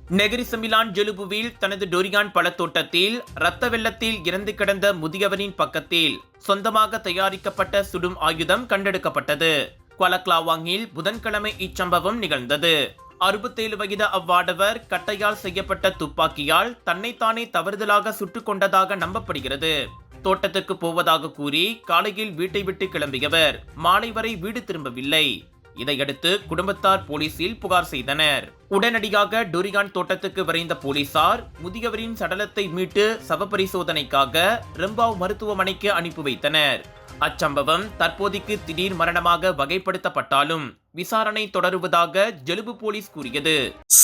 Negeri Sembilan ஜெலுபுவில் தனது durian பழத்தோட்டத்தில் இரத்த வெள்ளத்தில் இறந்து கிடந்த முதியவரின் பக்கத்தில் சொந்தமாக தயாரிக்கப்பட்ட சுடும் ஆயுதம் கண்டெடுக்கப்பட்டது. குவலக்லாவாங்கில் புதன்கிழமை இச்சம்பவம் நிகழ்ந்தது. 67 வயது அவ்வாடவர் கட்டையால் செய்யப்பட்ட துப்பாக்கியால் தன்னைத்தானே தவறுதலாக சுட்டுக் கொண்டதாக நம்பப்படுகிறது. தோட்டத்துக்கு போவதாக கூறி காலையில் வீட்டை விட்டு கிளம்பியவர் மாலை வரை வீடு திரும்பவில்லை. இதையடுத்து குடும்பத்தார் போலீசில் புகார் செய்தனர். உடனடியாக டொரியான் தோட்டத்துக்கு விரைந்த போலீசார் முதியவரின் சடலத்தை மீட்டு சவ பரிசோதனைக்காக ரெம்பாவ் மருத்துவமனைக்கு அனுப்பி வைத்தனர். அச்சம்பவம் தற்போதைக்கு திடீர் மரணமாக வகைப்படுத்தப்பட்டாலும் விசாரணை தொடருவதாக ஜெலுபு போலீஸ் கூறியது.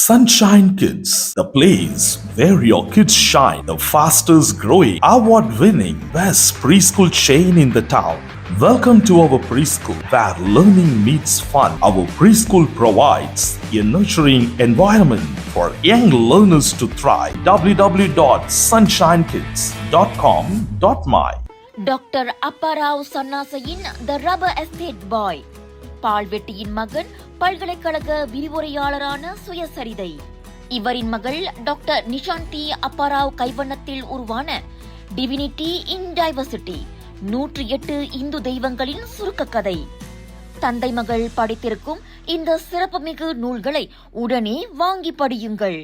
Sunshine Kids, the place where your kids shine, the fastest growing, award-winning, best preschool chain in the town. Welcome to our preschool, where learning meets fun. Our preschool provides a nurturing environment for young learners to thrive. www.sunshinekids.com.my doctor Apparao சன்னாசையின் the rubber estate boy, பால்வெட்டியின் மகன், பல்கலைக்கழக விரிவுரையாளரான சுயசரிதை. இவரின் மகள் doctor Nishanthi Appa Rao கைவண்ணத்தில் உருவான divinity இன் diversity 108 Hindu தெய்வங்களின் சுருக்க கதை. தந்தை மகள் படித்திருக்கும் இந்த சிறப்புமிகு நூல்களை உடனே வாங்கி படியுங்கள்.